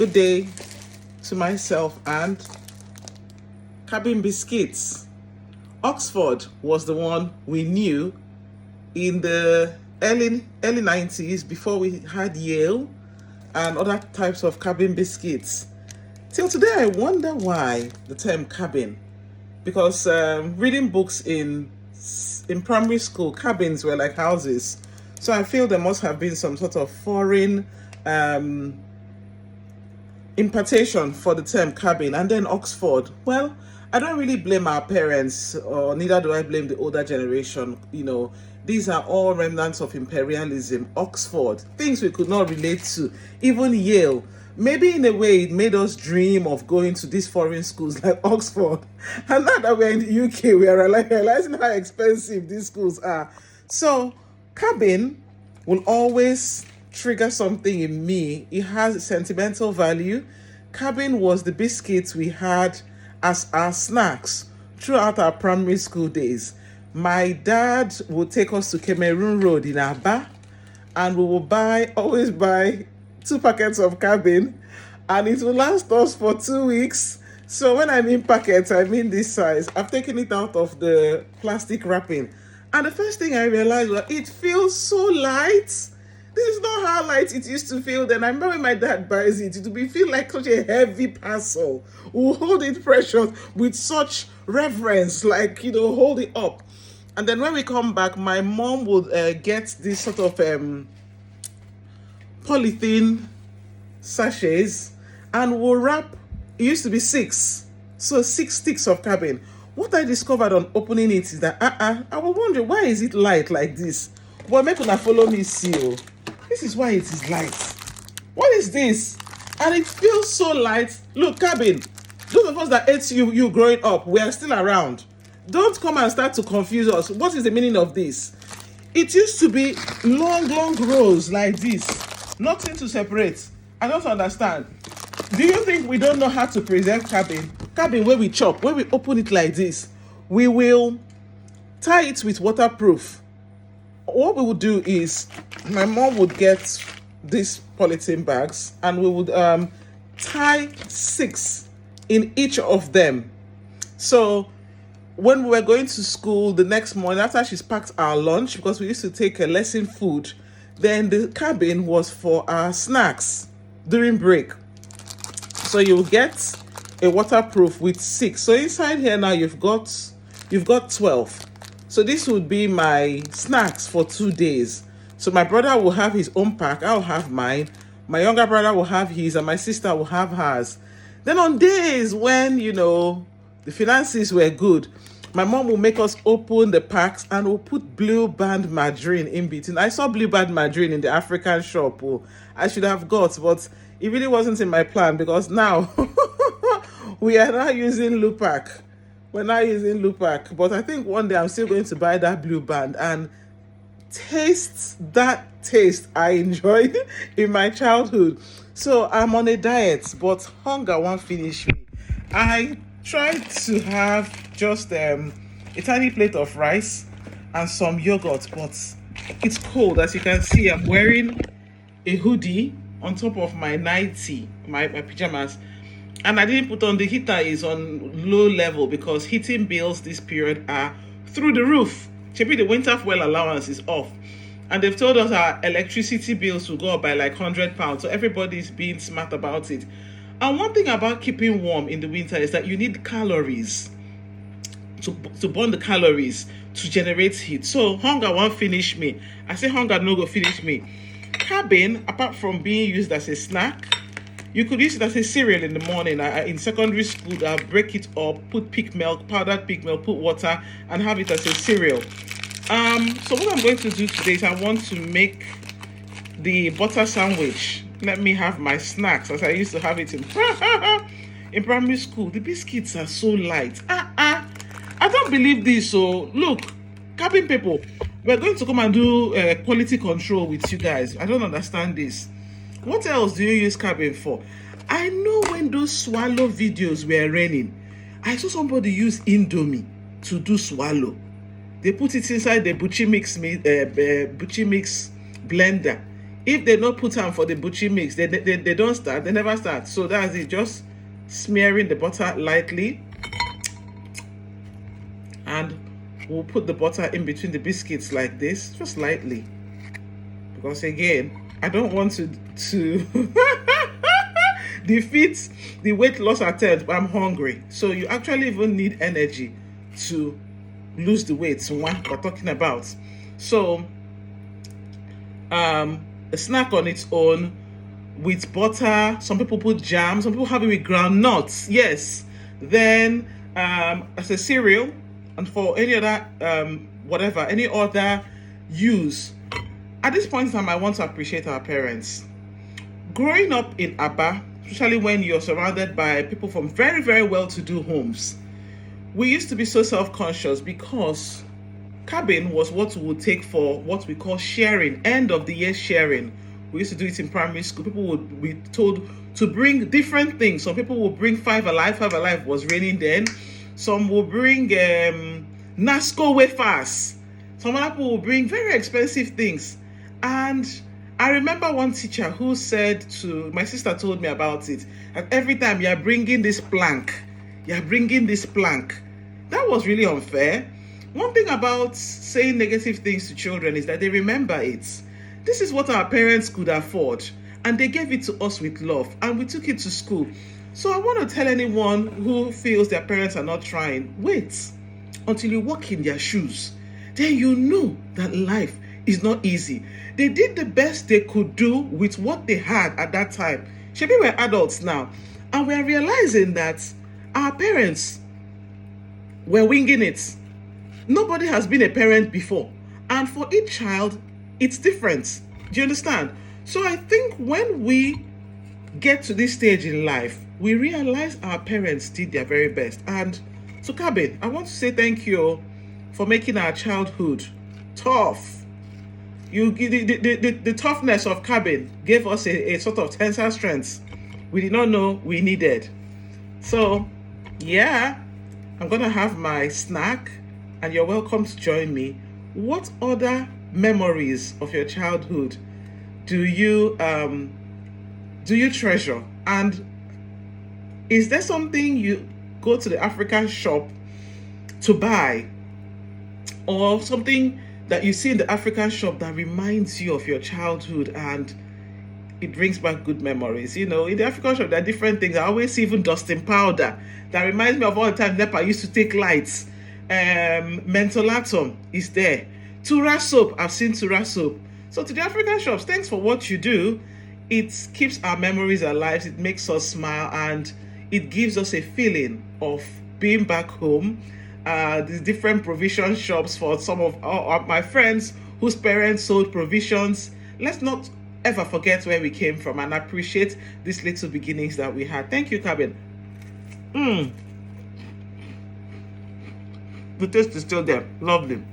Good day to myself and cabin biscuits. Oxford was the one we knew in the early 90s before we had Yale and other types of cabin biscuits. Till today, I wonder why the term cabin. Because reading books in primary school, cabins were like houses. So I feel there must have been some sort of foreign impartation for the term cabin. And then Oxford. Well, I don't really blame our parents, or neither do I blame the older generation. You know, these are all remnants of imperialism. Oxford, things we could not relate to. Even Yale. Maybe in a way it made us dream of going to these foreign schools like Oxford. And now that we're in the UK, we are realizing how expensive these schools are. So cabin will always trigger something in me. It has sentimental value. Cabin was the biscuits we had as our snacks throughout our primary school days. My dad would take us to Cameroon Road in Aba, and we will always buy 2 packets of cabin, and it will last us for 2 weeks. So when I mean packets, I mean this size. I've taken it out of the plastic wrapping, and the first thing I realized was it feels so light. This is not how light it used to feel then. I remember when my dad buys it, it will feel like such a heavy parcel. We'll hold it precious with such reverence, like, hold it up. And then when we come back, my mom would get this sort of polythene sachets, and we'll wrap. It used to be 6, so 6 sticks of cabin. What I discovered on opening it is that I was wondering, why is it light like this? Well, make una follow me see. This is why it is light. What is this? And it feels so light. Look, cabin. Those of us that ate you growing up, we are still around. Don't come and start to confuse us. What is the meaning of this? It used to be long rows like this. Nothing to separate. I don't understand. Do you think we don't know how to preserve cabin? Cabin where we chop, when we open it like this, we will tie it with waterproof. What we would do is, my mom would get these polythene bags, and we would tie 6 in each of them. So when we were going to school the next morning, after she's packed our lunch, because we used to take a lesson food, then the cabin was for our snacks during break. So you get a waterproof with 6. So inside here now you've got 12. So this would be my snacks for 2 days. So my brother will have his own pack, I'll have mine. My younger brother will have his, and my sister will have hers. Then on days when, the finances were good, my mom will make us open the packs and we'll put Blue Band margarine in between. I saw Blue Band margarine in the African shop. I should have got, but it really wasn't in my plan, because now we are now using Lupac. We're not using Lupac, but I think one day I'm still going to buy that Blue Band and taste that taste I enjoyed in my childhood. So I'm on a diet, but hunger won't finish me. I tried to have just a tiny plate of rice and some yogurt, but it's cold. As you can see, I'm wearing a hoodie on top of my nightie, my pajamas. And I didn't put on, the heater is on low level because heating bills this period are through the roof. Maybe the winter fuel allowance is off. And they've told us our electricity bills will go up by like £100. So everybody's being smart about it. And one thing about keeping warm in the winter is that you need calories to burn the calories to generate heat. So hunger won't finish me. I say hunger no go finish me. Cabin, apart from being used as a snack, you could use it as a cereal in the morning. In secondary school, I'll break it up, put pig milk, powdered pig milk, put water, and have it as a cereal. So what I'm going to do today is I want to make the butter sandwich. Let me have my snacks as I used to have it in primary school. The biscuits are so light. I don't believe this. So look, cabin people, we're going to come and do quality control with you guys. I don't understand this. What else do you use cabin for? I know when those swallow videos were running, I saw somebody use Indomie to do swallow. They put it inside the Buchi mix blender. If they not put them for the butchie mix, they don't start, they never start. So that's it, just smearing the butter lightly, and we'll put the butter in between the biscuits like this, just lightly, because again, I don't want to defeat the weight loss attempt, but I'm hungry. So you actually even need energy to lose the weight what we're talking about. So a snack on its own with butter. Some people put jam, some people have it with groundnuts. Yes. Then as a cereal, and for any other whatever, any other use. At this point in time, I want to appreciate our parents. Growing up in Aba, especially when you're surrounded by people from very, very well-to-do homes, we used to be so self-conscious because cabin was what we would take for what we call sharing, end of the year sharing. We used to do it in primary school. People would be told to bring different things. Some people would bring Five Alive. Five Alive was raining then. Some will bring Nasco wafers. Some other people will bring very expensive things. And I remember one teacher who said to, my sister told me about it, that every time you're bringing this plank, that was really unfair. One thing about saying negative things to children is that they remember it. This is what our parents could afford, and they gave it to us with love, and we took it to school. So I want to tell anyone who feels their parents are not trying, wait until you walk in their shoes. Then you know that life is not easy. They did the best they could do with what they had at that time. Maybe we're adults now, and we're realizing that our parents were winging it. Nobody has been a parent before, and for each child, it's different. Do you understand? So I think when we get to this stage in life, we realize our parents did their very best. And so, Cabin, I want to say thank you for making our childhood tough. The toughness of Cabin gave us a sort of tensile strength we did not know we needed. So, yeah, I'm gonna have my snack, and you're welcome to join me. What other memories of your childhood do you treasure? And is there something you go to the African shop to buy, or something that you see in the African shop that reminds you of your childhood and it brings back good memories? You know, in the African shop, there are different things. I always see even dusting powder that reminds me of all the time NEPA used to take lights. Mentholatum is there. Tura soap, I've seen Tura soap. So to the African shops, thanks for what you do. It keeps our memories alive, it makes us smile, and it gives us a feeling of being back home. The different provision shops for some of my friends whose parents sold provisions. Let's not ever forget where we came from and appreciate these little beginnings that we had. Thank you, Cabin. The taste is still there. Lovely.